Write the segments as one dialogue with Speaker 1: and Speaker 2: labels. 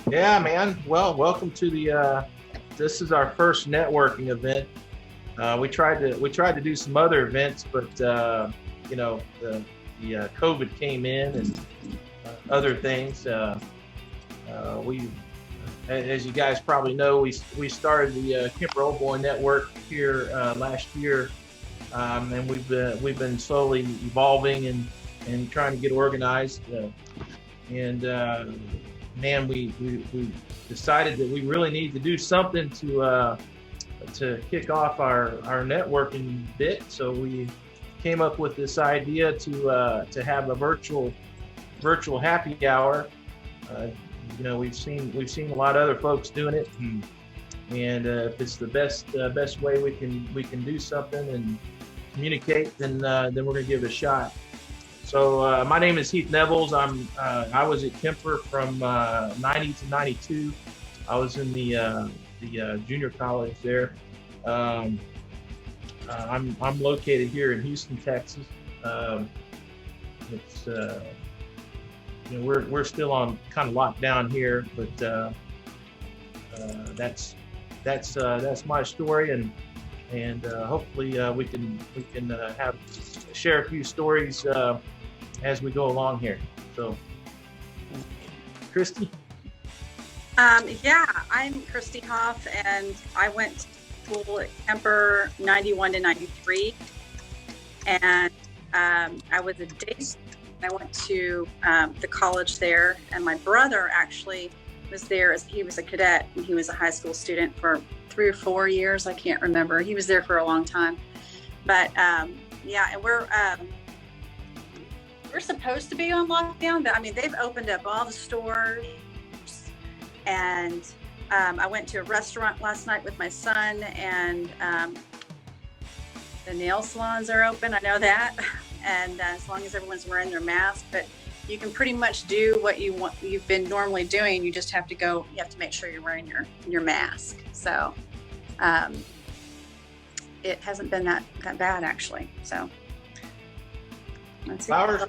Speaker 1: Yeah, man. Well, welcome to the. This is our first networking event. We tried to do some other events, but the COVID came in and other things. We, as you guys probably know, we started the Kemper Old Boy Network here last year, and we've been slowly evolving and trying to get organized. And Man, we decided that we really need to do something to kick off our networking bit. So we came up with this idea to have a virtual happy hour. Uh, we've seen a lot of other folks doing it, and if it's the best way we can do something and communicate, then we're gonna give it a shot. So my name is Heath Nevels. I was at Kemper from 90 to 92. I was in the junior college there. Um, I'm located here in Houston, Texas. Um, it's we're still on kind of lockdown here, but that's my story, and hopefully we can have share a few stories as we go along here. So, Christy.
Speaker 2: Yeah, I'm Christy Hoff, and I went to school at Kemper 91 to 93, and I was a day student. I went to the college there, and my brother actually was there as he was a cadet, and he was a high school student for 3 or 4 years. I can't remember. He was there for a long time, but yeah, and we're supposed to be on lockdown, but I mean, they've opened up all the stores, and I went to a restaurant last night with my son, and the nail salons are open. I know that, and as long as everyone's wearing their mask, but you can pretty much do what you've been normally doing. You just have to go. You have to make sure you're wearing your mask. So it hasn't been that bad actually. So.
Speaker 1: Flowers.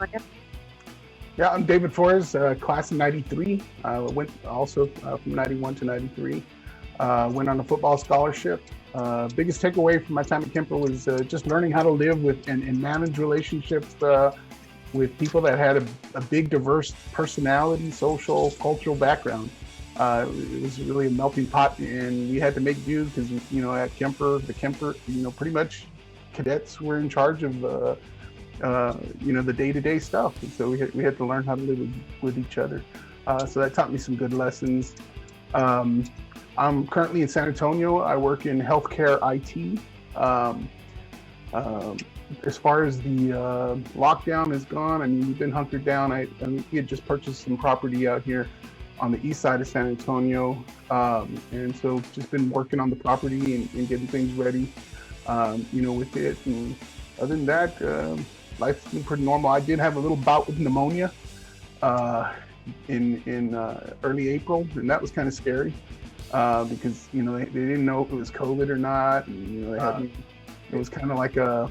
Speaker 3: Yeah, I'm David Flores, class of 93. Went also from 91 to 93. Went on a football scholarship. Biggest takeaway from my time at Kemper was just learning how to live with and manage relationships with people that had a big, diverse personality, social, cultural background. It was really a melting pot, and we had to make do because, at Kemper, pretty much cadets were in charge of the day-to-day stuff. And so we had to learn how to live with each other. So that taught me some good lessons. I'm currently in San Antonio. I work in healthcare IT. As far as the lockdown is gone, I mean, we've been hunkered down. We had just purchased some property out here on the east side of San Antonio. And so just been working on the property and getting things ready, with it. And other than that, life's been pretty normal. I did have a little bout with pneumonia in early April, and that was kind of scary because they didn't know if it was COVID or not. And they had me. It was kind of like I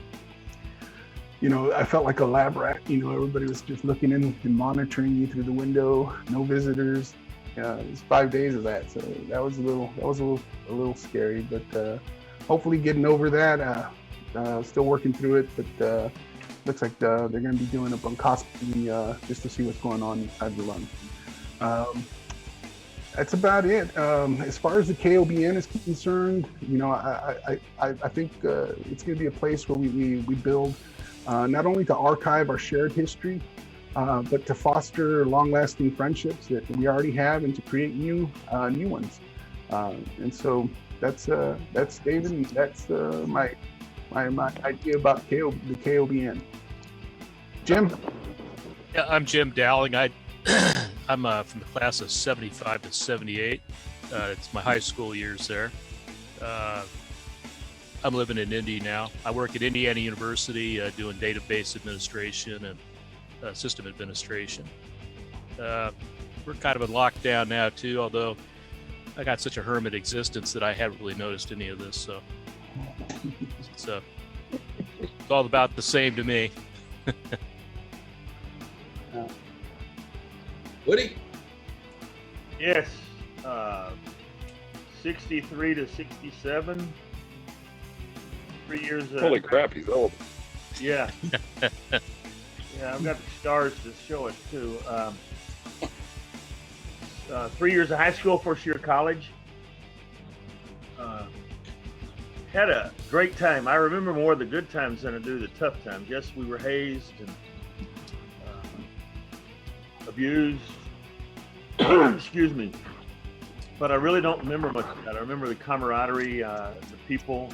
Speaker 3: felt like a lab rat. Everybody was just looking in and monitoring you through the window. No visitors. It was 5 days of that, so that was a little scary. But hopefully getting over that. Still working through it, but looks like they're going to be doing a bronchoscopy just to see what's going on inside the lung. That's about it. As far as the KOBN is concerned, I think it's going to be a place where we build not only to archive our shared history, but to foster long-lasting friendships that we already have and to create new ones. And so that's David, and that's my idea about the KOBN. Jim?
Speaker 4: Yeah, I'm Jim Dowling. I'm from the class of 75 to 78. It's my high school years there. I'm living in Indy now. I work at Indiana University doing database administration and system administration. We're kind of in lockdown now too, although I got such a hermit existence that I haven't really noticed any of this. So it's all about the same to me.
Speaker 1: Woody?
Speaker 5: Yes, uh, 63 to 67. 3 years.
Speaker 6: Holy crap, he's old.
Speaker 5: Yeah. Yeah, I've got the stars to show it too. 3 years of high school, first year of college. Had a great time. I remember more of the good times than I do the tough times. Yes, we were hazed and abused. Excuse me. But I really don't remember much of that. I remember the camaraderie, the people.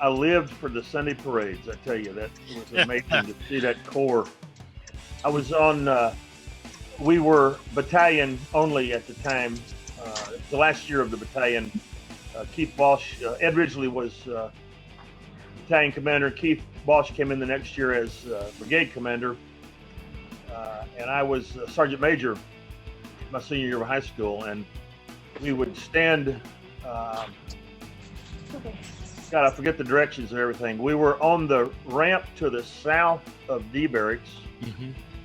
Speaker 5: I lived for the Sunday parades. I tell you, that was amazing to see that corps. I was on. We were battalion only at the time. The last year of the battalion, Keith Balsh, Ed Ridgely was battalion commander. Keith Balsh came in the next year as brigade commander, and I was sergeant major my senior year of high school. And we would stand. God, I forget the directions and everything. We were on the ramp to the south of D Barracks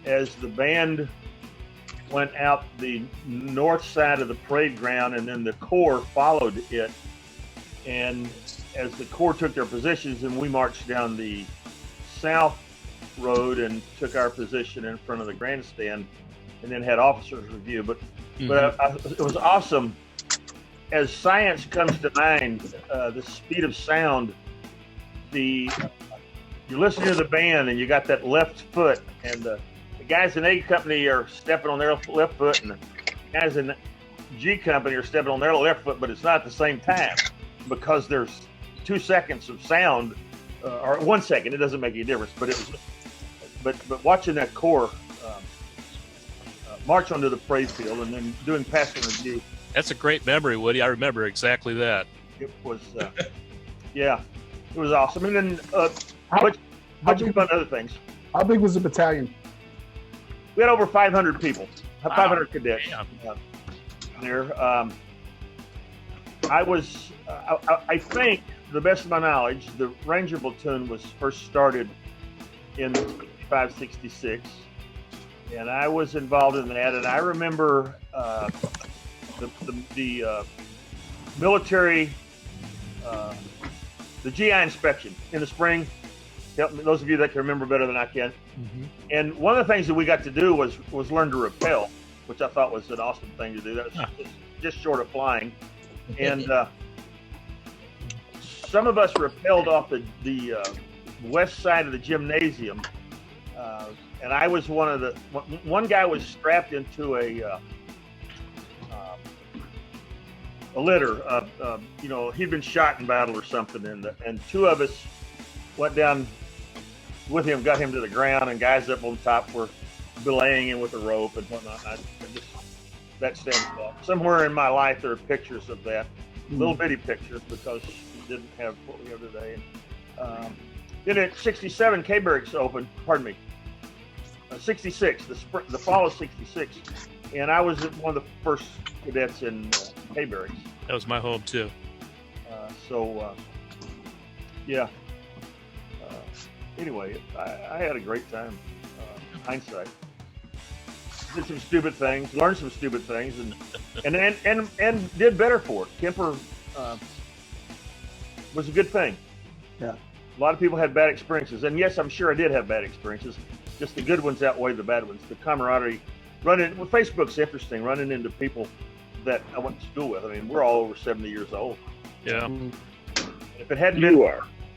Speaker 5: as the band went out the north side of the parade ground, and then the Corps followed it. And as the Corps took their positions, and we marched down the south road and took our position in front of the grandstand, and then had officers review. But it was awesome. As science comes to mind, the speed of sound, you're listening to the band, and you got that left foot, and the guys in A Company are stepping on their left foot, and the guys in G Company are stepping on their left foot, but it's not at the same time because there's 2 seconds of sound, or 1 second. It doesn't make any difference. But it was, but watching that Corps march onto the parade field and then doing passing review.
Speaker 4: That's a great memory, Woody. I remember exactly that.
Speaker 5: It was, yeah, it was awesome. And then, much fun other things.
Speaker 3: How big was the battalion?
Speaker 5: We had over 500 people, 500 cadets there. I think, to the best of my knowledge, the Ranger Platoon was first started in 65, 66, and I was involved in that. And I remember the military, the GI inspection in the spring. Those of you that can remember better than I can. And one of the things that we got to do was learn to rappel, which I thought was an awesome thing to do. That was just short of flying. And some of us rappelled off the west side of the gymnasium. And I was one guy was strapped into a litter. He'd been shot in battle or something. And two of us went down with him, got him to the ground, and guys up on top were belaying him with a rope and whatnot. That stands up. Somewhere in my life there are pictures of that, little bitty pictures, because we didn't have what we have today. Then at 67, K Barracks opened. Pardon me, 66, the fall of 66, and I was one of the first cadets in K Barracks.
Speaker 4: That was my home too.
Speaker 5: Yeah. Anyway, I had a great time. Hindsight, did some stupid things, learned some stupid things, and did better for it. Kemper was a good thing.
Speaker 3: Yeah.
Speaker 5: A lot of people had bad experiences, and yes, I'm sure I did have bad experiences. Just the good ones outweigh the bad ones. The camaraderie, Facebook's interesting. Running into people that I went to school with. I mean, we're all over 70 years old.
Speaker 4: Yeah.
Speaker 5: If it hadn't been,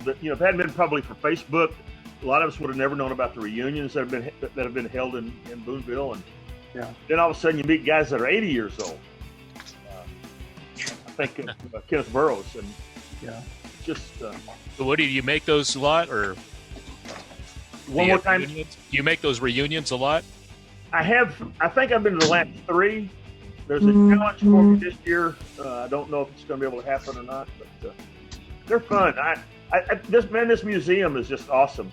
Speaker 5: if it hadn't been probably for Facebook, a lot of us would have never known about the reunions that have been held in Boonville, and then all of a sudden you meet guys that are 80 years old. I think Kenneth Burroughs, and just.
Speaker 4: So Woody, do you make those a lot, or
Speaker 5: one more time?
Speaker 4: Reunions? Do you make those reunions a lot?
Speaker 5: I have. I think I've been to the last 3. There's a challenge for me this year. I don't know if it's going to be able to happen or not, but they're fun. This museum is just awesome.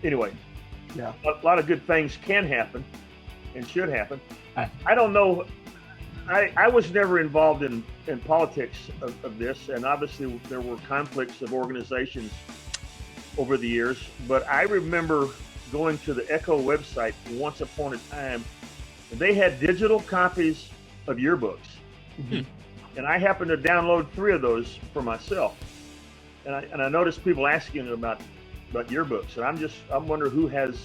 Speaker 5: Anyway, a lot of good things can happen and should happen. I don't know. I was never involved in politics of this, and obviously there were conflicts of organizations over the years. But I remember going to the Echo website once upon a time, and they had digital copies of yearbooks.
Speaker 3: Mhm.
Speaker 5: And I happened to download 3 of those for myself. And I noticed people asking about yearbooks, and I'm wondering who has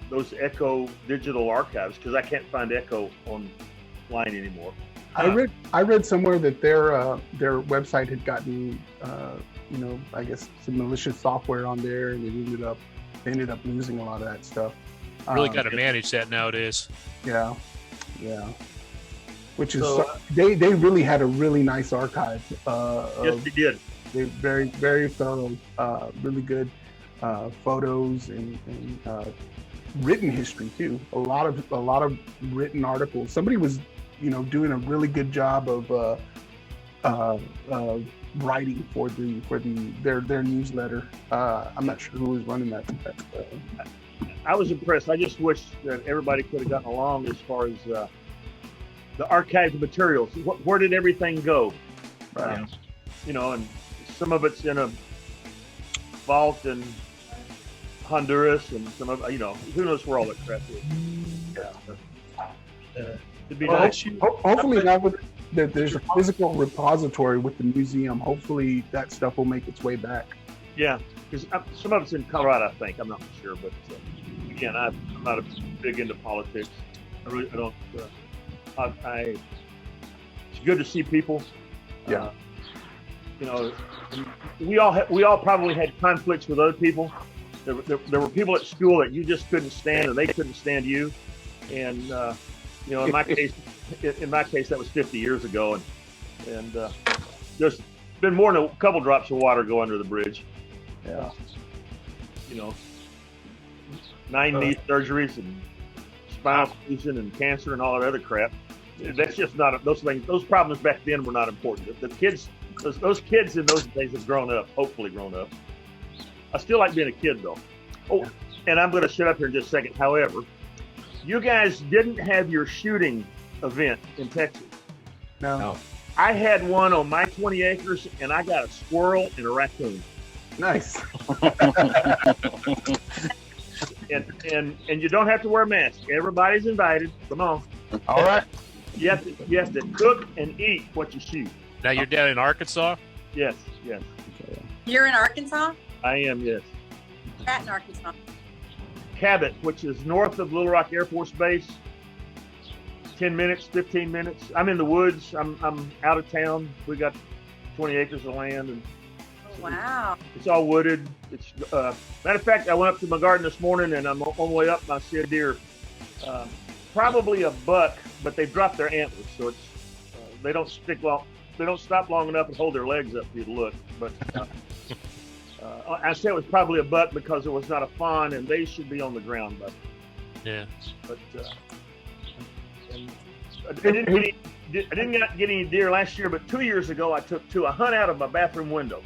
Speaker 5: those Echo digital archives, because I can't find Echo online anymore.
Speaker 3: I read somewhere that their website had gotten I guess some malicious software on there, and they ended up losing a lot of that stuff.
Speaker 4: Really got to manage that nowadays.
Speaker 3: Yeah. Which is
Speaker 1: So,
Speaker 3: they really had a really nice archive.
Speaker 5: Yes, they did.
Speaker 3: They very, very thorough, really good photos and written history too. A lot of written articles. Somebody was doing a really good job of writing for their newsletter. I'm not sure who was running that.
Speaker 5: I was impressed. I just wish that everybody could have gotten along as far as the archived materials. Where did everything go?
Speaker 3: Right.
Speaker 5: And some of it's in a vault in Honduras, and some of who knows where all that crap is. It'd be nice.
Speaker 3: Hopefully now that there's a physical repository with the museum, hopefully that stuff will make its way back.
Speaker 5: Yeah, because some of it's in Colorado, I think. I'm not sure, but again, I'm not big into politics. I don't. It's good to see people.
Speaker 3: Yeah.
Speaker 5: We all probably had conflicts with other people. There were people at school that you just couldn't stand, and they couldn't stand you. And in my case, that was 50 years ago, and there's been more than a couple drops of water go under the bridge.
Speaker 3: Yeah.
Speaker 5: 9 knee surgeries and spinal fusion and cancer and all that other crap. That's just not those things. Those problems back then were not important. The kids, those kids in those days have grown up. Hopefully, grown up. I still like being a kid though. Oh, and I'm going to shut up here in just a second. However, you guys didn't have your shooting event in Texas.
Speaker 3: No.
Speaker 5: I had one on my 20 acres, and I got a squirrel and a raccoon.
Speaker 3: Nice.
Speaker 5: And you don't have to wear a mask. Everybody's invited. Come on.
Speaker 3: All right.
Speaker 5: You have to cook and eat what you shoot.
Speaker 4: Now you're down in Arkansas?
Speaker 5: Yes.
Speaker 2: You're in Arkansas?
Speaker 5: I am, yes.
Speaker 2: At in Arkansas.
Speaker 5: Cabot, which is north of Little Rock Air Force Base. 10 minutes, 15 minutes. I'm in the woods. I'm out of town. We got 20 acres of land, and
Speaker 2: Wow.
Speaker 5: it's all wooded. It's matter of fact, I went up to my garden this morning, and I'm on the way up, and I see a deer. Probably a buck, but they dropped their antlers, so it's they don't stick long. They don't stop long enough and hold their legs up for you to look. But I say it was probably a buck because it was not a fawn, and they should be on the ground. But
Speaker 4: Yeah.
Speaker 5: I didn't get any deer last year, but 2 years ago I took a hunt out of my bathroom window.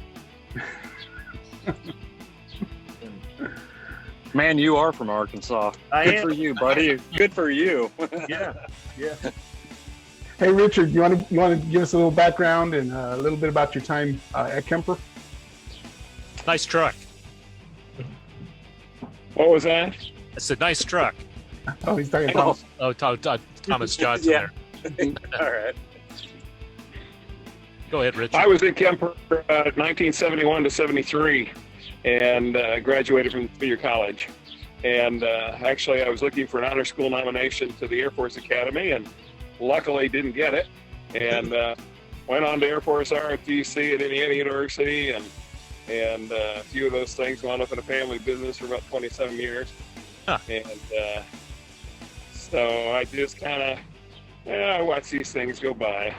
Speaker 6: Man, you are from Arkansas.
Speaker 5: I
Speaker 6: Good
Speaker 5: am.
Speaker 6: for you, buddy. Good for you.
Speaker 5: Yeah.
Speaker 3: Hey, Richard, you want to give us a little background and a little bit about your time at Kemper?
Speaker 4: Nice truck.
Speaker 6: What was that?
Speaker 4: It's a nice truck.
Speaker 3: Oh, he's talking
Speaker 6: I know.
Speaker 3: about
Speaker 4: Thomas Johnson
Speaker 6: Yeah.
Speaker 4: there.
Speaker 6: All right.
Speaker 4: Go ahead, Richard.
Speaker 6: I was at Kemper 1971 to 73 and graduated from 3-year college. And actually, I was looking for an honor school nomination to the Air Force Academy, and luckily didn't get it. And went on to Air Force ROTC at Indiana University, and a few of those things. Wound up in a family business for about 27 years.
Speaker 4: Huh.
Speaker 6: And so I just kind of I watch these things go by.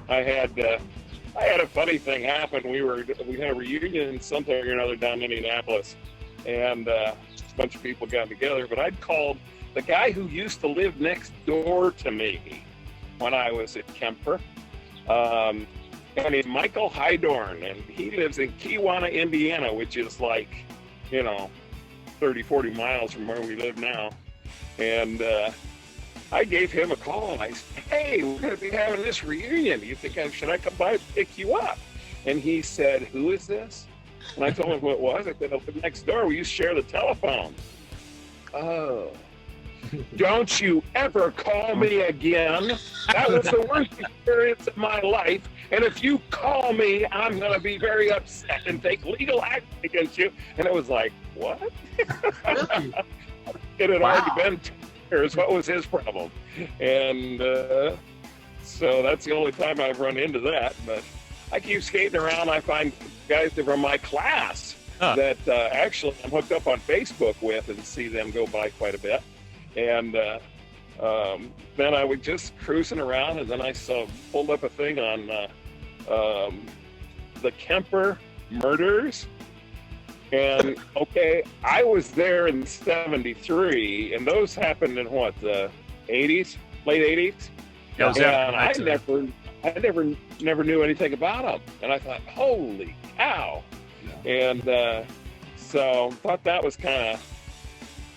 Speaker 6: I had a funny thing happen. We had a reunion something or another down in Indianapolis, and a bunch of people got together. But I'd called the guy who used to live next door to me when I was at Kemper. Guy named Michael Hydorn, and he lives in Kewanna, Indiana, which is like, 30, 40 miles from where we live now. And I gave him a call, and I said, hey, we're going to be having this reunion. Do you think should I come by and pick you up? And he said, who is this? And I told him who it was. I said, I live next door. We used to share the telephone. oh, don't you ever call me again. That was the worst experience of my life. And if you call me, I'm going to be very upset and take legal action against you. And it was like, what?
Speaker 1: Really?
Speaker 6: It had
Speaker 1: Wow.
Speaker 6: already been 2 years. What was his problem? And so that's the only time I've run into that. But I keep skating around. I find guys that are from my class that actually I'm hooked up on Facebook with and see them go by quite a bit. And then I was just cruising around, and then I pulled up a thing on the Kemper murders. And okay, I was there in '73, and those happened in what, the '80s, late '80s.
Speaker 4: Yeah, was
Speaker 6: And I
Speaker 4: that
Speaker 6: never knew anything about them. And I thought, holy cow!
Speaker 1: Yeah.
Speaker 6: And so thought that was kind of,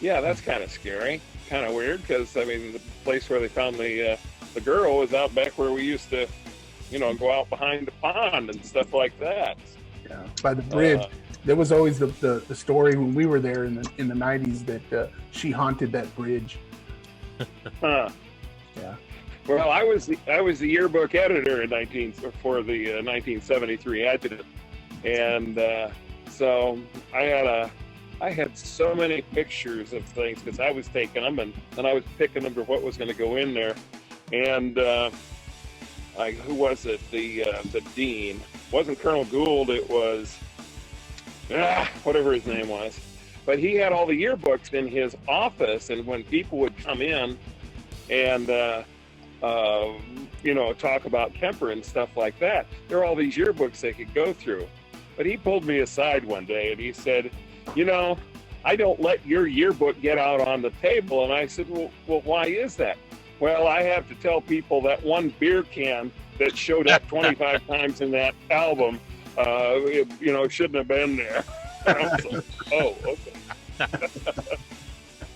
Speaker 6: yeah, that's kind of scary, kind of weird, because I mean the place where they found the girl was out back where we used to, go out behind the pond and stuff like that.
Speaker 3: Yeah, by the bridge. There was always the story when we were there in the '90s that she haunted that bridge.
Speaker 6: Huh.
Speaker 3: Yeah.
Speaker 6: Well, I was the yearbook editor for the 1973 Adjutant, and so I had so many pictures of things because I was taking them and I was picking them for what was going to go in there, and who was it? The dean. It wasn't Colonel Gould. It was whatever his name was. But he had all the yearbooks in his office, and when people would come in and talk about Kemper and stuff like that, there were all these yearbooks they could go through. But he pulled me aside one day and he said, I don't let your yearbook get out on the table. And I said, well, why is that? Well, I have to tell people that one beer can that showed up 25 times in that album, shouldn't have been there. I was like, oh, okay.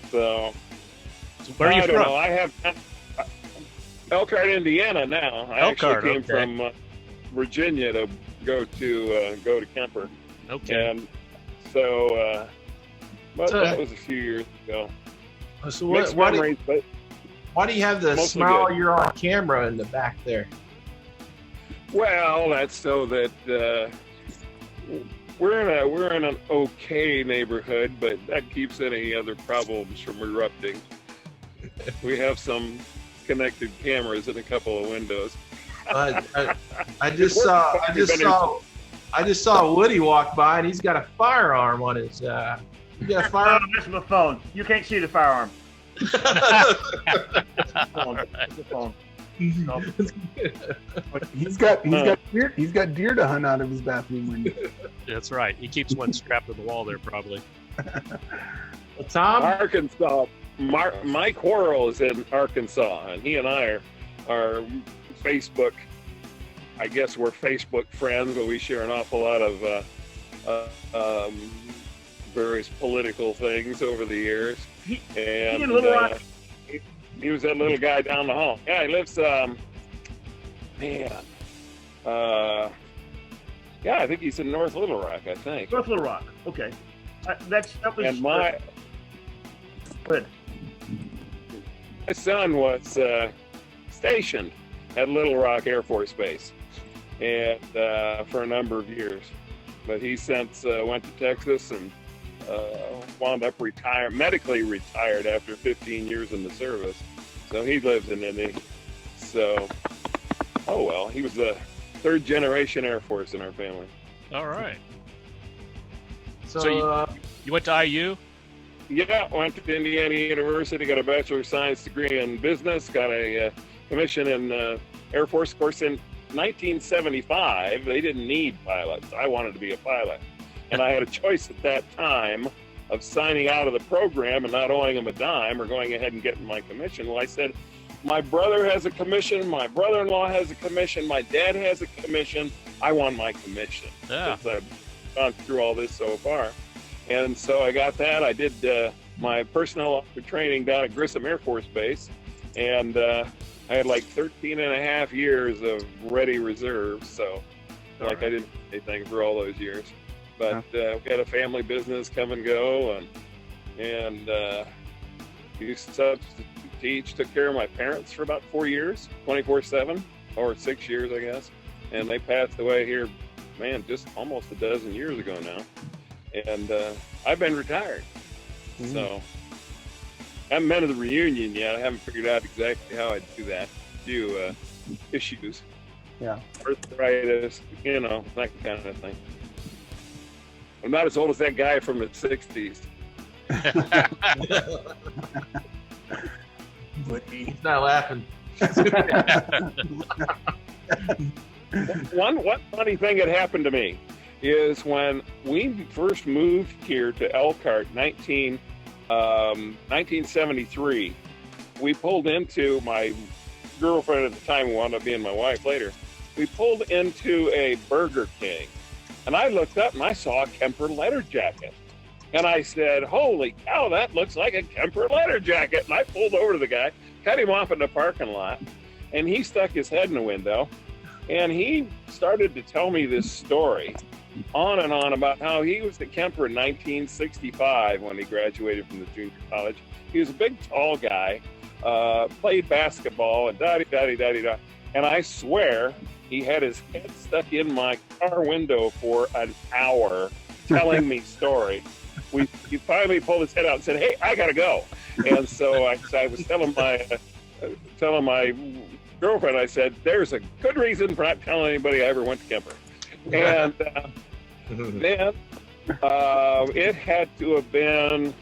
Speaker 6: So
Speaker 4: where are you
Speaker 6: I
Speaker 4: from?
Speaker 6: don't know. I have Elkhart, Indiana now. I
Speaker 4: Elkhart,
Speaker 6: actually came
Speaker 4: okay.
Speaker 6: from Virginia to go to Kemper.
Speaker 4: Okay.
Speaker 6: And so, but
Speaker 1: So-
Speaker 6: that was a few years ago.
Speaker 1: So
Speaker 6: Mixed
Speaker 1: why do
Speaker 6: memories, but
Speaker 1: you have the
Speaker 6: Mostly
Speaker 1: smile
Speaker 6: good.
Speaker 1: you're on camera in the back there?
Speaker 6: well, that's so that we're in an okay neighborhood, but that keeps any other problems from erupting. We have some connected cameras in a couple of windows.
Speaker 1: I just saw Woody walk by, and he's got a firearm on his. You got a
Speaker 5: Oh,
Speaker 1: firearm?
Speaker 5: that's my phone. You can't see the firearm. Phone. It's the phone. No.
Speaker 3: He's got deer to hunt out of his bathroom window.
Speaker 4: That's right. He keeps one strapped to the wall there, probably.
Speaker 1: Well, Tom,
Speaker 6: Arkansas. Mike Worrell is in Arkansas, and he and I are Facebook. I guess we're Facebook friends, but we share an awful lot of various political things over the years. And
Speaker 5: in Little Rock?
Speaker 6: he was that little guy down the hall. Yeah, he lives. I think he's in North Little Rock. I think.
Speaker 5: North Little Rock. Okay. That was.
Speaker 6: And my
Speaker 5: Good.
Speaker 6: son was stationed at Little Rock Air Force Base, and for a number of years. But he since went to Texas and wound up medically retired after 15 years in the service. So he lives in Indy. So, oh well, he was a third generation Air Force in our family.
Speaker 4: All right.
Speaker 1: so
Speaker 4: You went to IU?
Speaker 6: Yeah, went to Indiana University, got a Bachelor of Science degree in business, got a commission in Air Force. Of course, in 1975, they didn't need pilots. I wanted to be a pilot. And I had a choice at that time of signing out of the program and not owing them a dime or going ahead and getting my commission. Well, I said, my brother has a commission, my brother-in-law has a commission, my dad has a commission. I want my commission.
Speaker 4: Yeah.
Speaker 6: Since I've gone through all this so far. And so I got that. I did my personnel officer training down at Grissom Air Force Base. And I had like 13 and a half years of ready reserves. So I didn't do anything for all those years. But we had a family business come and go. And used to substitute teach, took care of my parents for about 4 years, 24/7, or 6 years, I guess. And they passed away here, man, just almost a dozen years ago now. And I've been retired. So I haven't been to the reunion yet. I haven't figured out exactly how I'd do that. Do issues.
Speaker 3: Yeah.
Speaker 6: Arthritis, that kind of thing. I'm not as old as that guy from the 60s.
Speaker 1: He's not laughing.
Speaker 6: One funny thing that happened to me is when we first moved here to Elkhart, 1973, we pulled into, my girlfriend at the time, who wound up being my wife later, we pulled into a Burger King. And I looked up and I saw a Kemper letter jacket. And I said, holy cow, that looks like a Kemper letter jacket. And I pulled over to the guy, cut him off in the parking lot, and he stuck his head in the window. And he started to tell me this story on and on about how he was at Kemper in 1965 when he graduated from the junior college. He was a big, tall guy, played basketball, and da-di-da-di-da-di-da. And I swear he had his head stuck in my car window for an hour telling me stories. He finally pulled his head out and said, hey, I got to go. And so I was telling my girlfriend, I said, there's a good reason for not telling anybody I ever went to Kemper. And then it had to have been,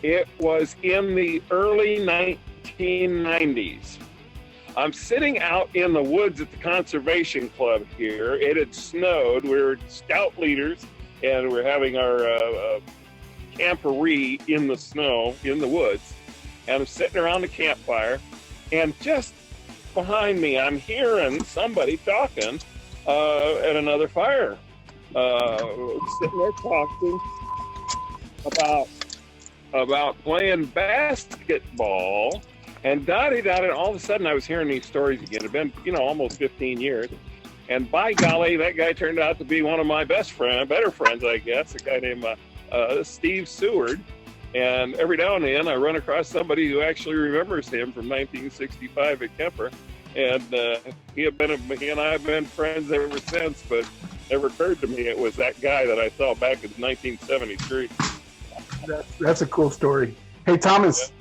Speaker 6: it was in the early 1990s. I'm sitting out in the woods at the Conservation Club here. It had snowed. We were scout leaders, and we're having our camporee in the snow, in the woods. And I'm sitting around the campfire, and just behind me, I'm hearing somebody talking at another fire. Sitting there talking about playing basketball. And and all of a sudden I was hearing these stories again. It had been, almost 15 years. And by golly, that guy turned out to be one of my better friends, I guess, a guy named Steve Seward. And every now and then I run across somebody who actually remembers him from 1965 at Kemper. And he and I have been friends ever since, but it never occurred to me it was that guy that I saw back in 1973.
Speaker 3: That's a cool story. Hey, Thomas.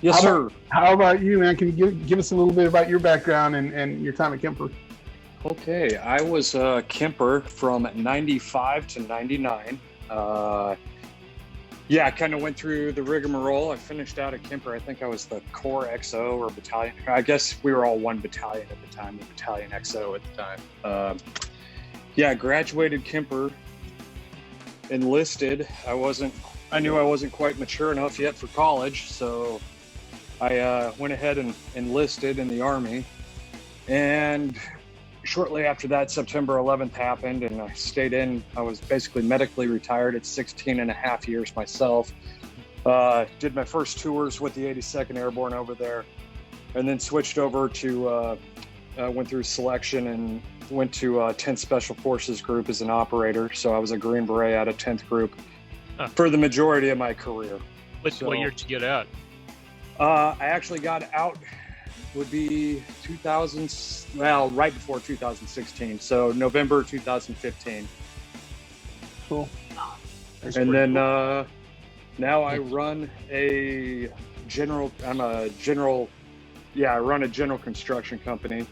Speaker 7: Yes, sir.
Speaker 3: How about you, man? Can you give us a little bit about your background and your time at Kemper?
Speaker 7: Okay, I was Kemper from 95 to 99. I kind of went through the rigmarole. I finished out at Kemper. I think I was the Corps XO or battalion. I guess we were all one battalion at the time, the Battalion XO at the time. Graduated Kemper, enlisted. I knew I wasn't quite mature enough yet for college, so I went ahead and enlisted in the Army. And shortly after that, September 11th happened, and I stayed in. I was basically medically retired at 16 and a half years myself. Did my first tours with the 82nd Airborne over there, and then switched over to, went through selection and went to 10th Special Forces Group as an operator. So I was a Green Beret out of 10th Group for the majority of my career.
Speaker 4: What year did you get out?
Speaker 7: I actually got out, would be right before 2016. So November 2015.
Speaker 3: Cool.
Speaker 7: And then now I run I run a general construction company.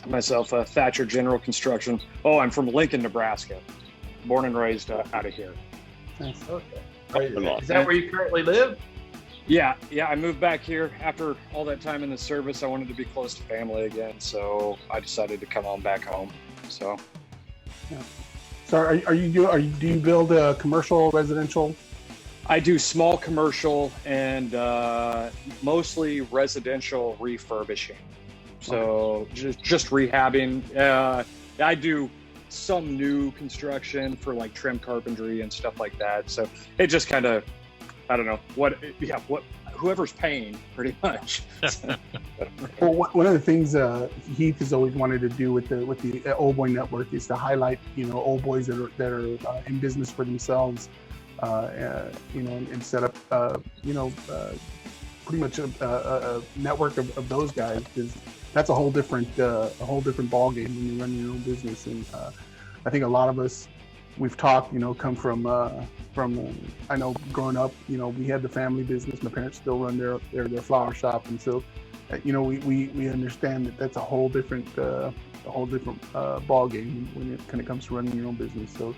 Speaker 7: Myself, Thatcher General Construction. Oh, I'm from Lincoln, Nebraska. Born and raised out of here.
Speaker 3: Nice.
Speaker 1: Okay. Is that where you currently live?
Speaker 7: Yeah, I moved back here after all that time in the service. I wanted to be close to family again, so I decided to come on back home. So,
Speaker 3: yeah. So, do you build a commercial, residential?
Speaker 7: I do small commercial and mostly residential refurbishing. So just rehabbing. I do some new construction for like trim carpentry and stuff like that. So it just kind of, I don't know whoever's paying, pretty much.
Speaker 3: Well, one of the things Heath has always wanted to do with the Old Boy Network is to highlight, old boys that are in business for themselves. and set up, pretty much a network of those guys, because that's a whole different ball game when you run your own business. And I think a lot of us, we've talked, come from I know growing up, we had the family business. My parents still run their flower shop, and so we understand that that's a whole different ball game when it kind of comes to running your own business. So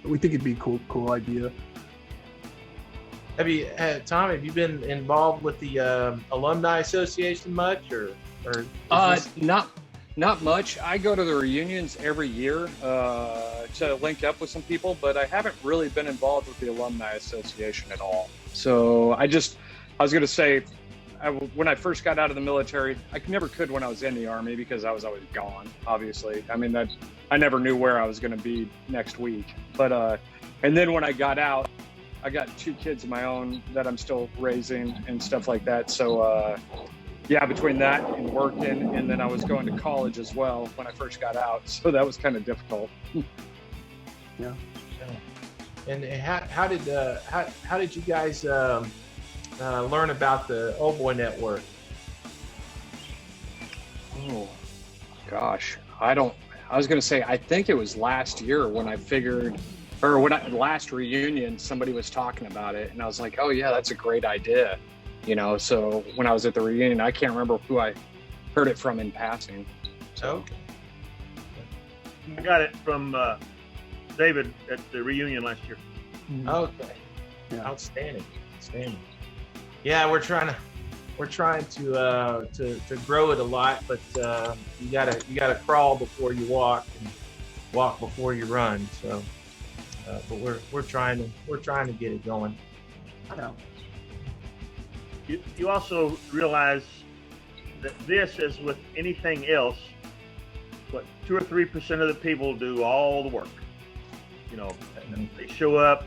Speaker 3: we think it'd be a cool idea.
Speaker 1: Tom, have you been involved with the Alumni Association much, or
Speaker 7: not much. I go to the reunions every year to link up with some people, but I haven't really been involved with the Alumni Association at all. So I was going to say, when I first got out of the military, I never could when I was in the Army, because I was always gone, obviously. I mean, I never knew where I was going to be next week. But and then when I got out, I got 2 kids of my own that I'm still raising and stuff like that. So yeah, between that and working, and then I was going to college as well when I first got out. So that was kind of difficult.
Speaker 3: Yeah.
Speaker 1: And how did you guys learn about the Old Boy Network?
Speaker 7: Oh gosh, I was going to say, I think it was last year when I figured, or last reunion, somebody was talking about it, and I was like, oh yeah, that's a great idea. So when I was at the reunion, I can't remember who I heard it from in passing. So
Speaker 1: Okay.
Speaker 5: I got it from David at the reunion last year.
Speaker 1: Okay.
Speaker 3: Yeah.
Speaker 1: Outstanding. Yeah, we're trying to grow it a lot, but you gotta crawl before you walk, and walk before you run. So, but we're trying to get it going.
Speaker 3: Yeah.
Speaker 5: You also realize that this, as with anything else, 2 or 3% of the people do all the work. They show up,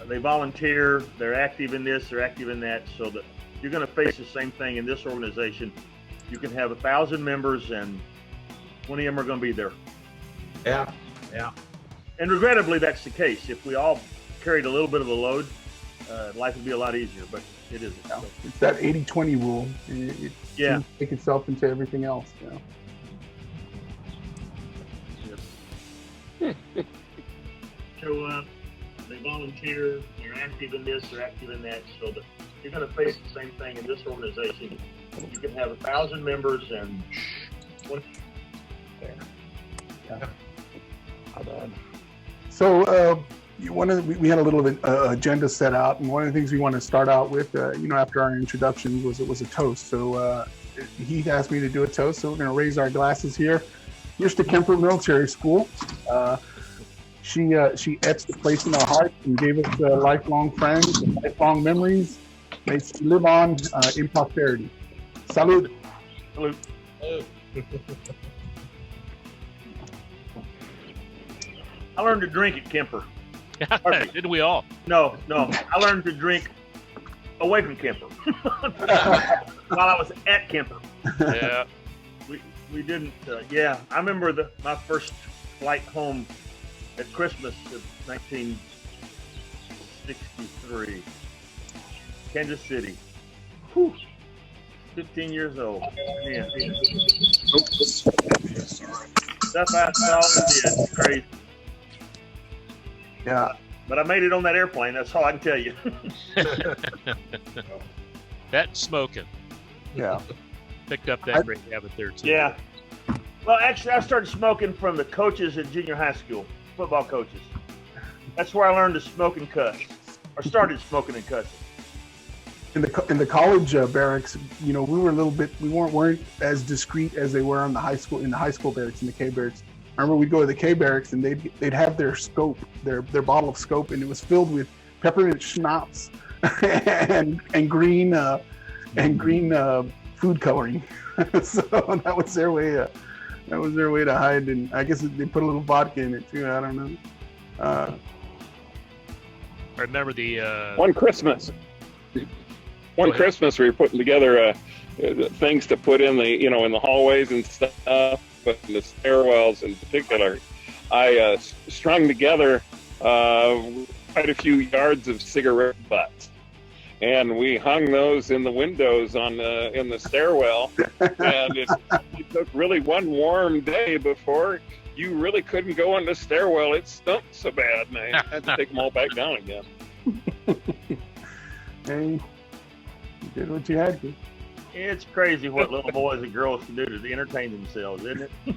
Speaker 5: they volunteer, they're active in this, they're active in that, so that you're going to face the same thing in this organization. You can have 1,000 members, and 20 of them are going to be there.
Speaker 1: Yeah.
Speaker 5: And regrettably, that's the case. If we all carried a little bit of the load, life would be a lot easier, but it isn't.
Speaker 3: Yeah. It's that 80-20 rule. It seems to take itself into everything else.
Speaker 5: Show up, they volunteer, they're active in this, they're active in that, so that you're going to face the same thing in this organization. You can have 1,000 members and 20 there.
Speaker 3: Yeah. How bad. So we had a little agenda set out, and one of the things we want to start out with, after our introduction, was a toast. So he asked me to do a toast, so we're going to raise our glasses here. Here's to Kemper Military School. She etched the place in our hearts and gave us lifelong friends and lifelong memories. May she live on in prosperity. Salud.
Speaker 5: Salute. I learned to drink at Kemper.
Speaker 4: Didn't we all?
Speaker 5: No. I learned to drink away from Kemper while I was at Kemper.
Speaker 4: Yeah.
Speaker 5: We didn't. I remember my first flight home at Christmas of 1963, Kansas City. Whew. 15 years old. Man. Stuff I saw and did. Crazy.
Speaker 3: Yeah.
Speaker 5: But I made it on that airplane. That's all I can tell you.
Speaker 4: That smoking.
Speaker 3: Yeah.
Speaker 4: Picked up that great habit there too.
Speaker 5: Yeah. Well, actually, I started smoking from the coaches at junior high school, football coaches. That's where I learned to smoke and cuss, or started smoking and cussing.
Speaker 3: In the college barracks, we weren't as discreet as they were in the high school barracks, in the K barracks. I remember we'd go to the K barracks and they'd have their scope, their bottle of scope, and it was filled with peppermint schnapps and green food coloring. So that was their way to hide, and I guess they put a little vodka in it too. I don't know.
Speaker 4: I remember the
Speaker 6: One Christmas we were putting together things to put in the in the hallways and stuff, but in the stairwells in particular, I strung together quite a few yards of cigarette butts, and we hung those in the windows in the stairwell. And it took really one warm day before you really couldn't go in the stairwell. It stunk so bad, and I had to take them all back down again.
Speaker 3: Hey, you did what you had to.
Speaker 5: It's crazy what little boys and girls can do to entertain themselves, isn't it?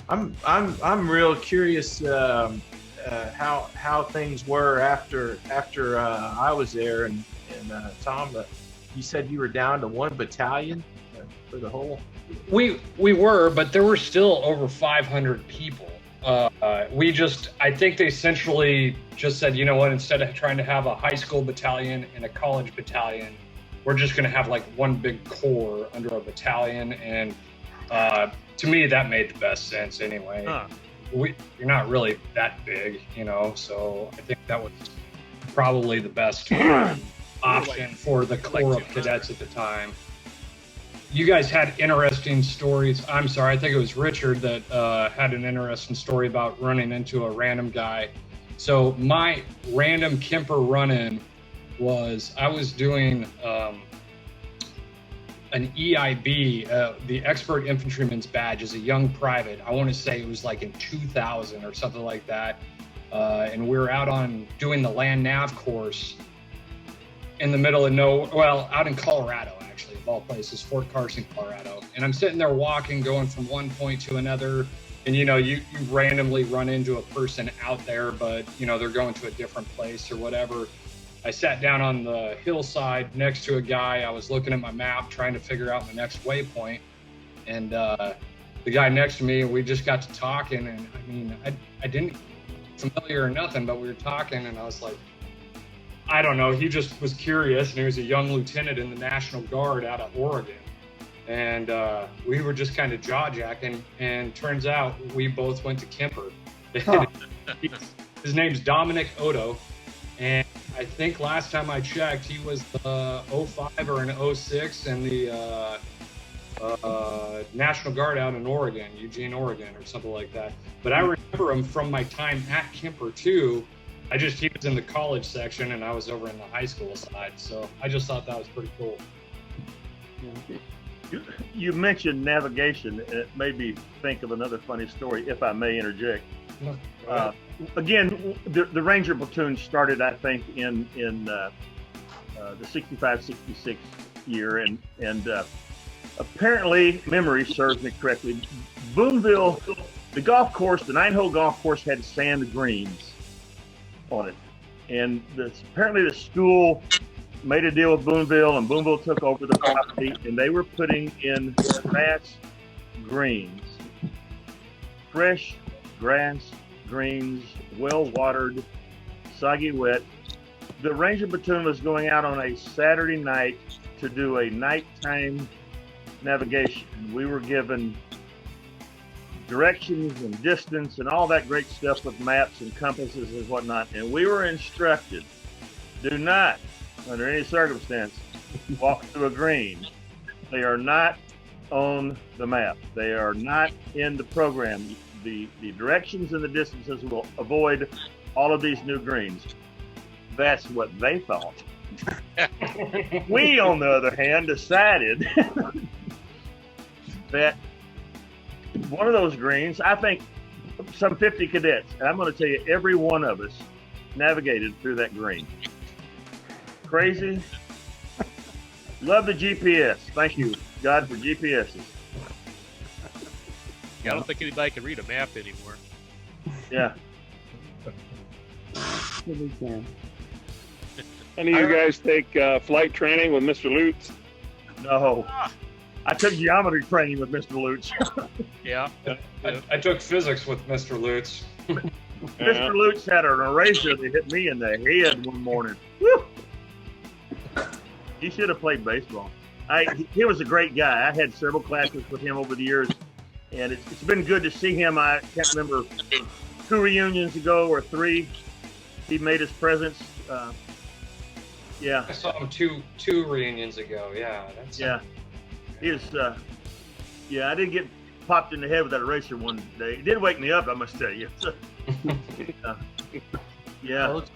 Speaker 1: I'm real curious how things were after I was there, and Tom, you said you were down to 1 battalion for the whole.
Speaker 8: We were, but there were still over 500 people. I think they essentially just said, you know what, instead of trying to have a high school battalion and a college battalion, we're just going to have like one big corps under a battalion. And to me, that made the best sense anyway. You're not really that big, so I think that was probably the best option for the Corps of Cadets at the time. You guys had interesting stories. I'm sorry, I think it was Richard that had an interesting story about running into a random guy. So my random Kemper run-in was, I was doing an EIB, the Expert Infantryman's Badge, as a young private. I want to say it was like in 2000 or something like that. And we were out on doing the land nav course in the middle of out in Colorado, actually, of all places, Fort Carson, Colorado. And I'm sitting there walking, going from one point to another. And, you randomly run into a person out there, but, they're going to a different place or whatever. I sat down on the hillside next to a guy. I was looking at my map, trying to figure out my next waypoint. And the guy next to me, we just got to talking. And I mean, I didn't familiar or nothing, but we were talking, and I was like, I don't know. He just was curious, and he was a young lieutenant in the National Guard out of Oregon. And we were just kind of jaw-jacking, and turns out we both went to Kemper. Huh. His name's Dominic Odo, and I think last time I checked, he was the 05 or an 06 in the National Guard out in Oregon, Eugene, Oregon, or something like that. But I remember him from my time at Kemper, too. He was in the college section, and I was over in the high school side. So I just thought that was pretty cool.
Speaker 5: You mentioned navigation, and it made me think of another funny story, if I may interject. Again, the Ranger platoon started, I think, in the 65-66 year, and apparently, memory serves me correctly, Boonville, the golf course, the 9-hole golf course, had sand greens on it, and apparently the school made a deal with Boonville, and Boonville took over the property, and they were putting in grass greens, fresh grass greens, well-watered, soggy wet. The Ranger platoon was going out on a Saturday night to do a nighttime navigation. We were given directions and distance and all that great stuff with maps and compasses and whatnot, and we were instructed, do not, under any circumstance, walk through a green. They are not on the map. They are not in the program. The directions and the distances will avoid all of these new greens. That's what they thought. We, on the other hand, decided that one of those greens, I think some 50 cadets, and I'm going to tell you, every one of us navigated through that green. Crazy. Love the GPS. Thank you, God, for GPSs.
Speaker 4: I don't think anybody can read a map anymore.
Speaker 5: Yeah.
Speaker 6: Any of you guys take flight training with Mr. Lutz?
Speaker 5: No. I took geometry training with Mr. Lutz.
Speaker 4: Yeah.
Speaker 8: I took physics with Mr. Lutz.
Speaker 5: Mr. Lutz had an eraser that hit me in the head one morning. Woo! He should have played baseball. He was a great guy. I had several classes with him over the years, and it's been good to see him. I can't remember 2 reunions ago or 3. He made his presence. Yeah.
Speaker 8: I saw him two reunions ago. Yeah.
Speaker 5: Yeah. He was. Yeah, I didn't get popped in the head with that eraser one day. It did wake me up, I must tell you. Yeah.
Speaker 1: Looks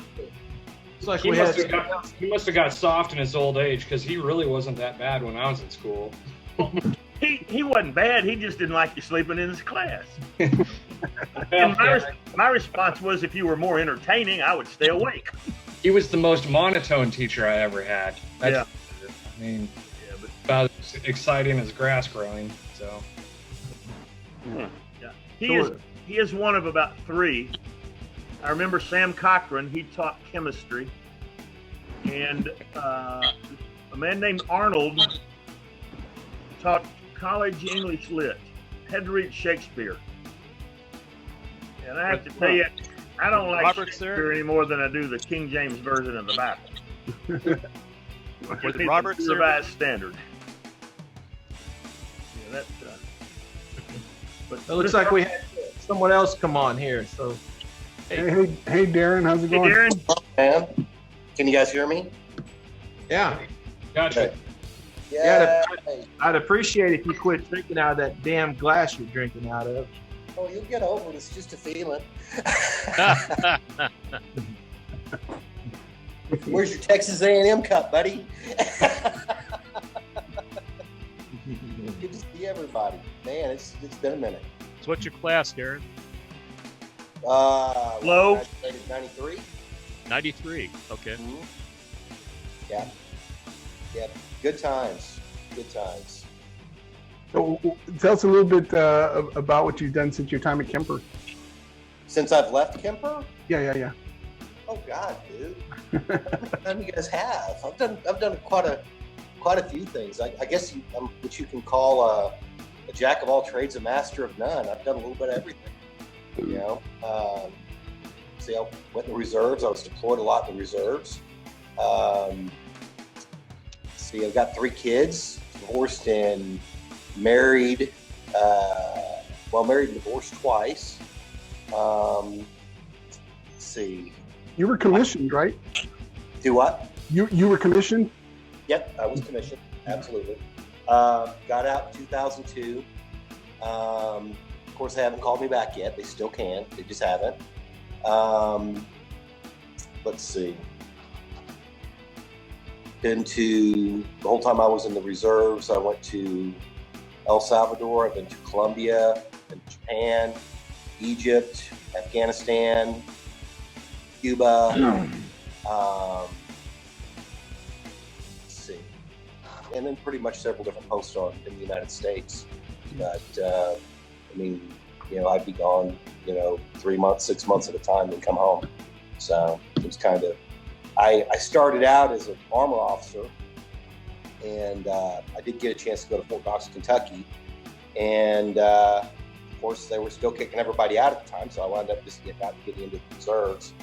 Speaker 1: like
Speaker 8: He
Speaker 1: we had.
Speaker 8: must have got soft in his old age because he really wasn't that bad when I was in school.
Speaker 5: He wasn't bad. He just didn't like you sleeping in his class.
Speaker 8: Well,
Speaker 5: And
Speaker 8: yeah,
Speaker 5: my response was, if you were more entertaining, I would stay awake.
Speaker 8: he was the most monotone teacher I ever had.
Speaker 5: Yeah.
Speaker 8: I mean,
Speaker 5: Yeah, but
Speaker 8: about as exciting as grass growing. So
Speaker 5: he is one of about three. I remember Sam Cochran. He taught chemistry, and a man named Arnold taught college English lit. Had to read Shakespeare, and I have to tell you, I don't like
Speaker 4: Robert's
Speaker 5: Shakespeare
Speaker 4: there?
Speaker 5: any more than I do the King James version of the Bible.
Speaker 4: Was Robert's there?
Speaker 5: Revised standard. Yeah, that. But
Speaker 1: It looks like we had someone else come on here. So,
Speaker 3: Hey, Darren, how's it
Speaker 5: Hey,
Speaker 3: going?
Speaker 5: Darren.
Speaker 9: Man, can you guys hear me?
Speaker 1: yeah,
Speaker 8: gotcha.
Speaker 1: Yeah, I'd appreciate if you quit drinking out of that damn glass you're drinking out of.
Speaker 9: Oh, you'll get over it. It's just a feeling. Where's your Texas A&M cup, buddy? Good to see everybody. Man, it's been a minute.
Speaker 4: So what's your class, Darren?
Speaker 5: Low.
Speaker 9: I graduated 93.
Speaker 4: 93. Okay.
Speaker 9: Mhm. Yeah. Yeah. Good times. Good times.
Speaker 3: So, tell us a little bit about what you've done since your time at Kemper.
Speaker 9: Since I've left Kemper?
Speaker 3: Yeah.
Speaker 9: Oh God, dude. What time you guys have? I've done quite a few things. I guess I'm what you can call a jack of all trades, a master of none. I've done a little bit of everything. You know, see, I went in the reserves. I was deployed a lot in the reserves. See, I've got 3 kids, divorced and married. Married and divorced twice. Let's see.
Speaker 3: You were commissioned, right?
Speaker 9: Do what?
Speaker 3: You were commissioned?
Speaker 9: Yep, I was commissioned. Absolutely. Got out in 2002. Of course, they haven't called me back yet. They still can. They just haven't. Let's see. Been to the whole time I was in the reserves. I went to El Salvador. I've been to Colombia, been to Japan, Egypt, Afghanistan, Cuba. Let's see, and then pretty much several different posts in the United States. But I mean, you know, I'd be gone, 3 months, 6 months at a time, and come home. So it was kind of. I started out as an armor officer, and I did get a chance to go to Fort Knox, Kentucky, and of course they were still kicking everybody out at the time, so I wound up just getting into the reserves.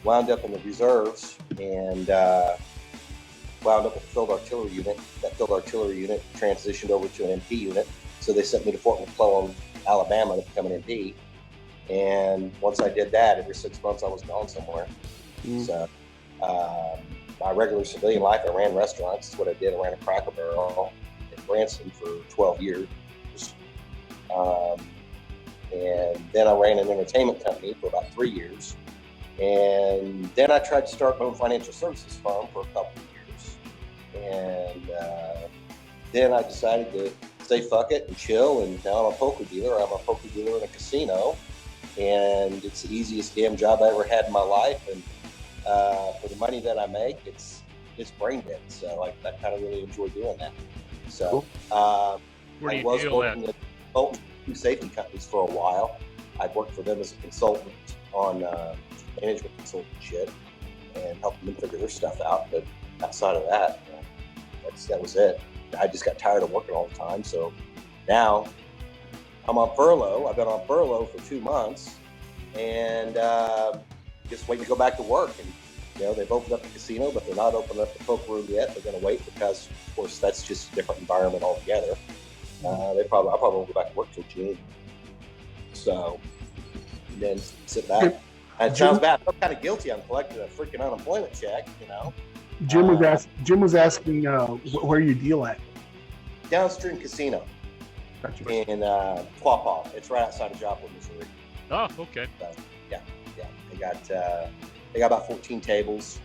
Speaker 9: Wound up in the reserves, and wound up with the field artillery unit. That field artillery unit transitioned over to an MP unit, so they sent me to Fort McClellan, Alabama, to become an MP. And once I did that, every 6 months I was gone somewhere. So my regular civilian life, I ran restaurants. That's what I did. I ran a Cracker Barrel in Branson for 12 years. And then I ran an entertainment company for about 3 years. And then I tried to start my own financial services firm for a couple of years. And then I decided to say fuck it and chill. And now I'm a poker dealer. I'm a poker dealer in a casino. And it's the easiest damn job I ever had in my life. And for the money that I make, it's brain dead. So I kind of really enjoy doing that. So
Speaker 4: Where do
Speaker 9: I
Speaker 4: you
Speaker 9: was
Speaker 4: deal
Speaker 9: working at both two safety companies for a while. I'd worked for them as a consultant on management consultant shit and helping them figure their stuff out. But outside of that, that was it. I just got tired of working all the time. So now I'm on furlough. I've been on furlough for 2 months and just waiting to go back to work. And they've opened up the casino, but they're not opening up the poker room yet. They're going to wait because, of course, that's just a different environment altogether. I'll probably won't go back to work till June. So then sit back. And it sounds bad. I'm kind of guilty. I'm collecting a freaking unemployment check,
Speaker 3: Jim was asking where you deal at.
Speaker 9: Downstream Casino.
Speaker 3: Gotcha.
Speaker 9: in Quapaw. It's right outside of Joplin, Missouri.
Speaker 4: Oh, okay.
Speaker 9: So, yeah. They got about 14 tables.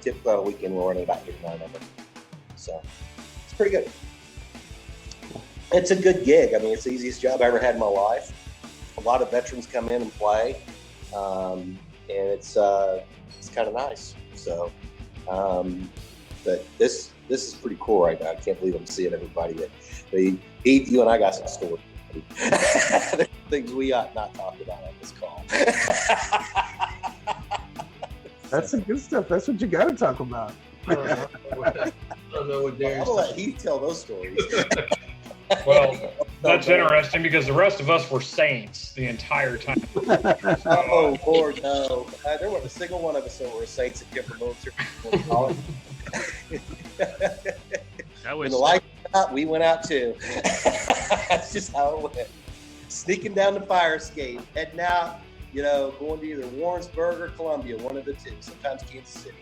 Speaker 9: Typically on a weekend we're running about 8 or 9 of them. So it's pretty good. It's a good gig. I mean, it's the easiest job I ever had in my life. A lot of veterans come in and play, and it's kind of nice. So, but this is pretty cool right now. I can't believe I'm seeing everybody. You and I got some stories. There's things we ought not talk about on this call.
Speaker 3: That's the good stuff. That's what you got to talk about.
Speaker 1: I don't know what Darren's
Speaker 9: I'll let Heath tell those stories.
Speaker 8: Well, that's interesting because the rest of us were saints the entire time.
Speaker 9: Oh, Lord, no. There wasn't a single one of us that were saints at Kemper Military College. When the lights went out, we went out too. That's just how it went. Sneaking down the fire escape, heading out, going to either Warrensburg or Columbia, one of the two, sometimes Kansas City.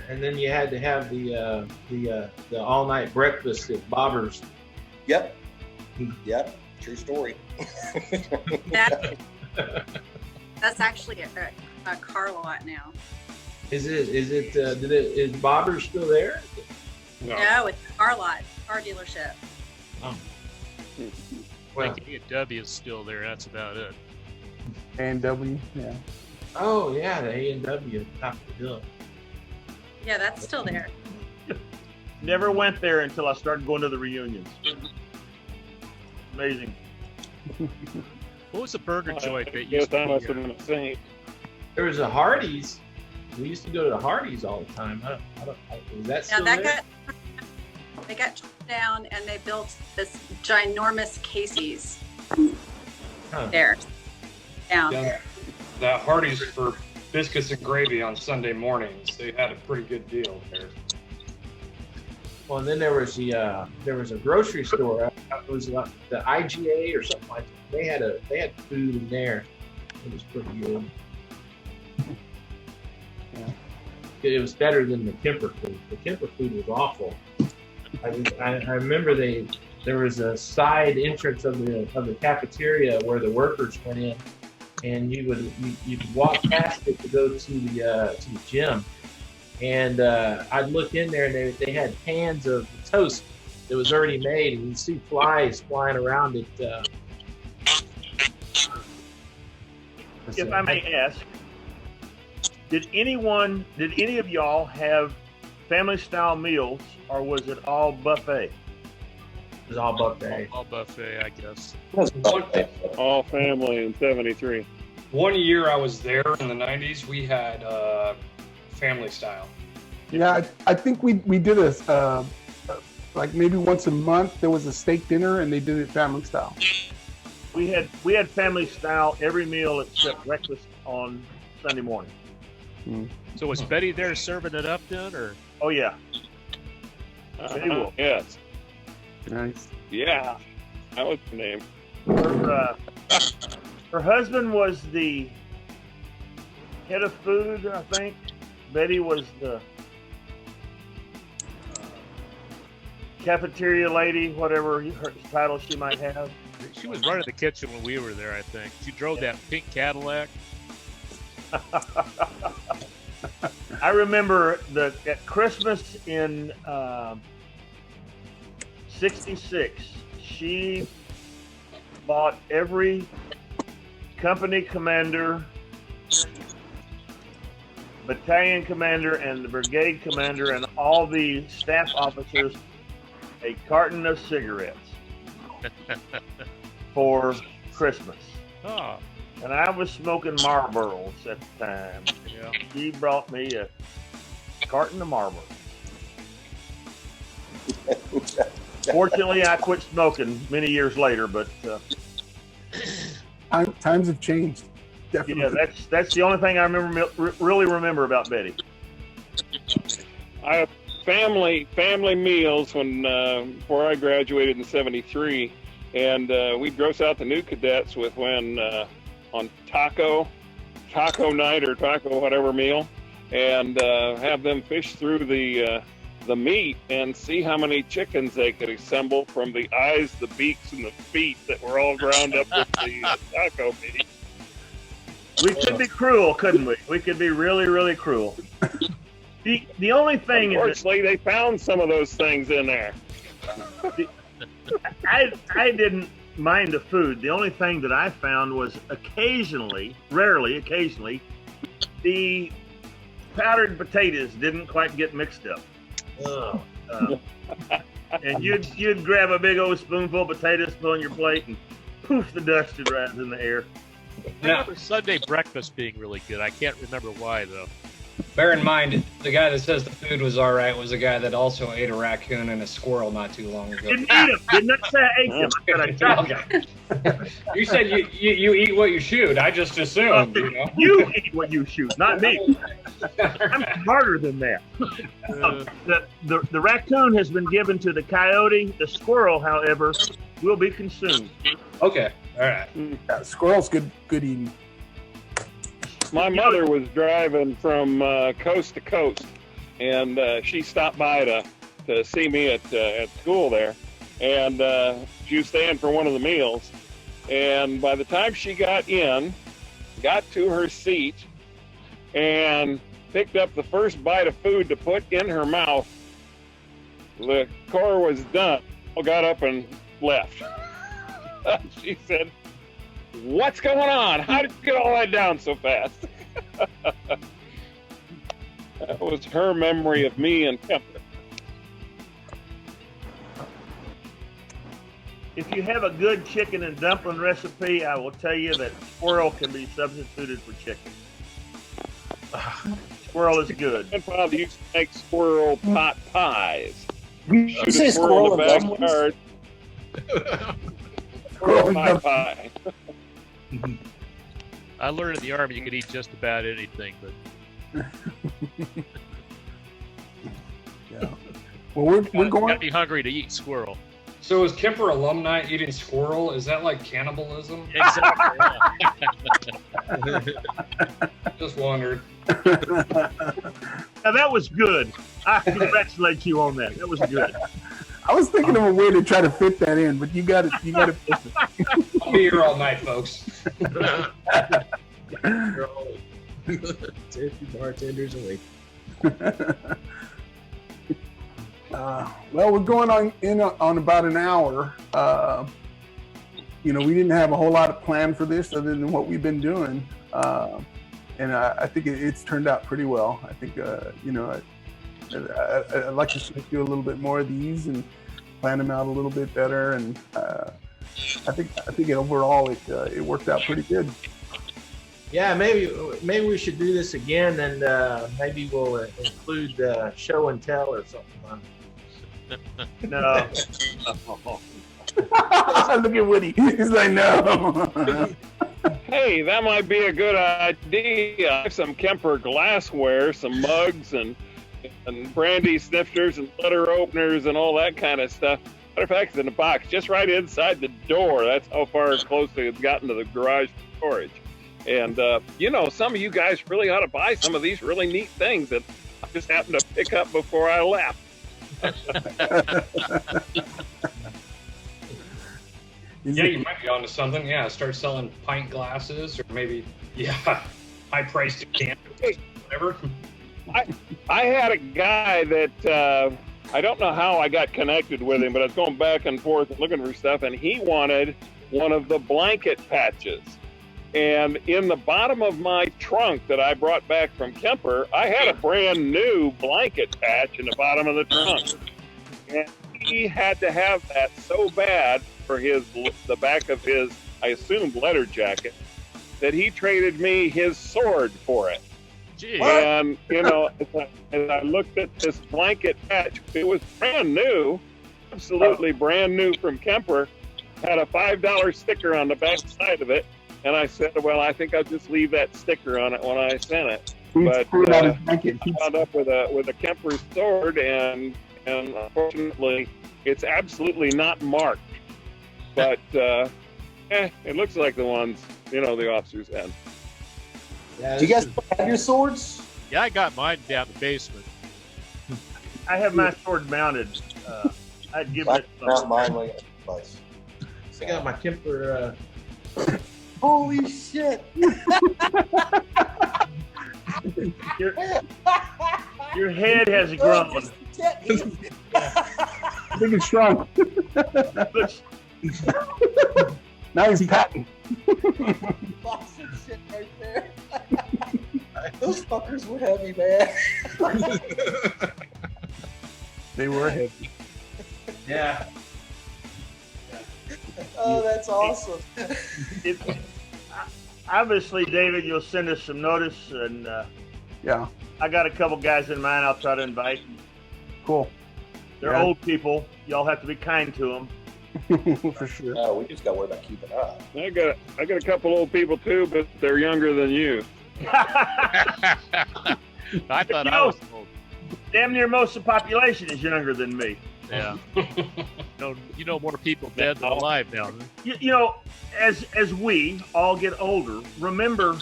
Speaker 1: And then you had to have the all-night breakfast at Bobber's.
Speaker 9: Yep. True story.
Speaker 2: That's actually a car lot now.
Speaker 1: Is Bobber's still there?
Speaker 2: No, it's a car lot, car dealership.
Speaker 1: Oh.
Speaker 4: Well, A&W is still there. That's about it.
Speaker 3: A&W, yeah.
Speaker 1: Oh, yeah, the A&W top of the hill.
Speaker 2: Yeah, that's still there.
Speaker 5: Never went there until I started going to the reunions. Amazing.
Speaker 4: What was the burger joint that
Speaker 6: Yes,
Speaker 4: used
Speaker 6: I
Speaker 4: to
Speaker 6: must
Speaker 4: be
Speaker 6: have
Speaker 4: here?
Speaker 6: been a saint.
Speaker 1: There was a Hardee's. We used to go to the Hardee's all the time. Is that still there?
Speaker 2: They got torn down and they built this ginormous Casey's there.
Speaker 8: Yeah, that Hardee's for biscuits and gravy on Sunday mornings. They had a pretty good deal there.
Speaker 1: Well, and then there was a grocery store. It was the IGA or something like that. They had food in there. It was pretty good.
Speaker 3: Yeah.
Speaker 1: It was better than the Kemper food. The Kemper food was awful. I remember there was a side entrance of the cafeteria where the workers went in, and you'd walk past it to go to the gym, and I'd look in there and they had pans of toast that was already made, and you'd see flies flying around it.
Speaker 5: If I may ask, did any of y'all have family style meals, or was it all buffet?
Speaker 1: It was all buffet.
Speaker 4: All buffet, I guess.
Speaker 6: All family in 73.
Speaker 8: One year I was there in the 90s, we had family style.
Speaker 3: Yeah, I think we did a like maybe once a month there was a steak dinner and they did it family style.
Speaker 5: We had family style every meal except breakfast on Sunday morning.
Speaker 4: So was Betty there serving it up then, or?
Speaker 5: Oh yeah. Betty Wolf.
Speaker 6: Yes.
Speaker 3: Nice.
Speaker 6: Yeah. That was the name.
Speaker 5: Her husband was the head of food, I think. Betty was the cafeteria lady, whatever her title she might have.
Speaker 4: She was running the kitchen when we were there, I think. She drove that pink Cadillac.
Speaker 5: I remember at Christmas in '66, she bought every company commander, battalion commander, and the brigade commander, and all the staff officers a carton of cigarettes for Christmas.
Speaker 4: Oh.
Speaker 5: And I was smoking Marlboros at the time.
Speaker 4: Yeah.
Speaker 5: She brought me a carton of Marlboros. Fortunately, I quit smoking many years later, but
Speaker 3: Times have changed. Definitely.
Speaker 5: yeah, that's the only thing I really remember about Betty.
Speaker 6: I have family meals when before I graduated in '73, and we'd gross out the new cadets with when on taco night or taco whatever meal, and have them fish through the the meat and see how many chickens they could assemble from the eyes, the beaks, and the feet that were all ground up with the taco meat.
Speaker 5: We could be cruel, couldn't we? We could be really, really cruel. The only thing is,
Speaker 6: Unfortunately, they found some of those things in there.
Speaker 5: I didn't mind the food. The only thing that I found was occasionally, rarely, occasionally, the powdered potatoes didn't quite get mixed up. And you'd grab a big old spoonful of potatoes, put on your plate, and poof, the dust would rise in the air.
Speaker 4: I remember Sunday breakfast being really good. I can't remember why, though.
Speaker 8: Bear in mind, the guy that says the food was all right was a guy that also ate a raccoon and a squirrel not too long ago.
Speaker 5: Didn't eat them. Did not say I ate them. I said I tried.
Speaker 8: Okay. You said you eat what you shoot. I just assumed, you know.
Speaker 5: You eat what you shoot, not me. I'm smarter than that. The raccoon has been given to the coyote. The squirrel, however, will be consumed.
Speaker 8: Okay. All right.
Speaker 3: Yeah, squirrel's good eating.
Speaker 6: My mother was driving from coast to coast, and she stopped by to see me at school there, and she was staying for one of the meals. And by the time she got to her seat, and picked up the first bite of food to put in her mouth, the car was done. I got up and left. She said, "What's going on? How did you get all that down so fast?" That was her memory of me and Kemper.
Speaker 5: If you have a good chicken and dumpling recipe, I will tell you that squirrel can be substituted for chicken. Squirrel is good.
Speaker 6: Grandfather used to make squirrel pot pies.
Speaker 9: You
Speaker 6: Shoot
Speaker 9: say
Speaker 6: a squirrel in the
Speaker 9: squirrel and
Speaker 6: backyard. Squirrel pot pie.
Speaker 4: I learned in the Army you could eat just about anything, but
Speaker 3: Yeah. Well, we're going.
Speaker 4: got me hungry to eat squirrel.
Speaker 8: So is Kemper alumni eating squirrel? Is that like cannibalism?
Speaker 4: Exactly. Yeah.
Speaker 8: Just wondered.
Speaker 5: Now that was good. I congratulate you on that. That was good.
Speaker 3: I was thinking of a way to try to fit that in, but you got it. You got it.
Speaker 8: I'll be here all night, folks.
Speaker 1: Two bartenders a week.
Speaker 3: Well, we're going on about an hour. We didn't have a whole lot of plan for this other than what we've been doing, and I think it's turned out pretty well. I think I'd like to do a little bit more of these and plan them out a little bit better, and I think overall it worked out pretty good.
Speaker 1: Yeah, maybe we should do this again, and maybe we'll include show and tell or something on it.
Speaker 5: No.
Speaker 3: Look at Woody. He's like, no.
Speaker 6: Hey, that might be a good idea. I have some Kemper glassware, some mugs, and brandy snifters and letter openers and all that kind of stuff. Matter of fact, it's in a box just right inside the door. That's how far close it's gotten to the garage storage. And, some of you guys really ought to buy some of these really neat things that I just happened to pick up before I left.
Speaker 8: Yeah, you might be onto something. Yeah, start selling pint glasses, or maybe, high-priced decanters, whatever.
Speaker 6: I had a guy that I don't know how I got connected with him, but I was going back and forth looking for stuff, and he wanted one of the blanket patches. And in the bottom of my trunk that I brought back from Kemper, I had a brand new blanket patch in the bottom of the trunk. And he had to have that so bad for the back of his, I assumed, letter jacket, that he traded me his sword for it.
Speaker 4: Gee.
Speaker 6: And, as I looked at this blanket patch, it was brand new, absolutely brand new from Kemper, had a $5 sticker on the back side of it. And I said, well, I think I'll just leave that sticker on it when I sent it. But I wound up with a Kemper sword, and unfortunately, it's absolutely not marked. But it looks like the ones, the officers had.
Speaker 9: Do you guys have your swords?
Speaker 4: Yeah, I got mine down the basement.
Speaker 5: I have my sword mounted. I'd give it
Speaker 9: Mount mine way at the place.
Speaker 1: I got my Kemper.
Speaker 9: Holy shit!
Speaker 5: Your head has grown.
Speaker 3: Big and strong. Now he's patting.
Speaker 9: Boxing shit right there. Those fuckers were heavy, man.
Speaker 3: They were heavy.
Speaker 1: Yeah.
Speaker 9: Oh, that's awesome.
Speaker 5: Obviously, David, you'll send us some notice, and
Speaker 3: Yeah.
Speaker 5: I got a couple guys in mind I'll try to invite.
Speaker 3: Cool.
Speaker 5: They're
Speaker 3: Yeah.
Speaker 5: old people. Y'all have to be kind to them.
Speaker 3: For sure.
Speaker 9: No, we just got to worry about keeping up.
Speaker 6: I got a couple old people too, but they're younger than you.
Speaker 4: I thought I was old.
Speaker 5: Damn near most of the population is younger than me.
Speaker 4: Yeah. You know more people dead than alive now.
Speaker 5: You know, as we all get older, remember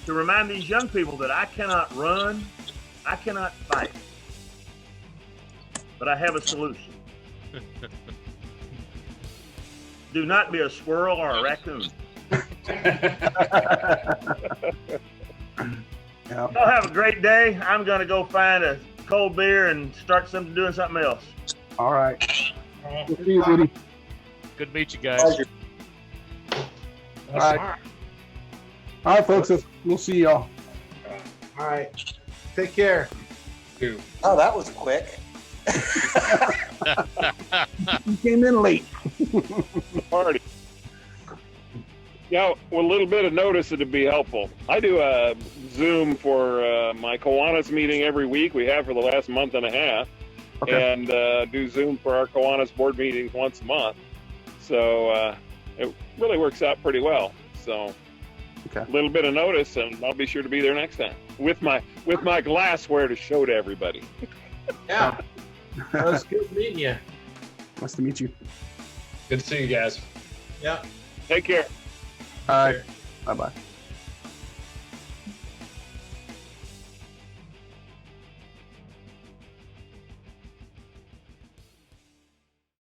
Speaker 5: to remind these young people that I cannot run, I cannot fight, but I have a solution. Do not be a squirrel or a raccoon.
Speaker 3: Yeah.
Speaker 5: Y'all have a great day. I'm going to go find a cold beer and start doing something else.
Speaker 3: All right. We'll see you, Woody.
Speaker 4: Good to meet you guys.
Speaker 9: Pleasure.
Speaker 3: All right. All right, folks. We'll see y'all.
Speaker 1: All right. Take care.
Speaker 8: Dude.
Speaker 9: Oh, that was quick.
Speaker 3: You came in late.
Speaker 6: Party. Yeah, with a little bit of notice, it'd be helpful. I do a Zoom for my Kiwanis meeting every week. We have for the last month and a half.
Speaker 3: Okay.
Speaker 6: And do Zoom for our Kiwanis board meetings once a month. So it really works out pretty well. So
Speaker 3: Okay.
Speaker 6: a little bit of notice, and I'll be sure to be there next time with my glassware to show to everybody.
Speaker 1: Yeah. Well, it's good meeting you.
Speaker 3: Nice to meet you.
Speaker 8: Good to see you guys.
Speaker 1: Yeah.
Speaker 6: Take care.
Speaker 3: All right. Bye-bye.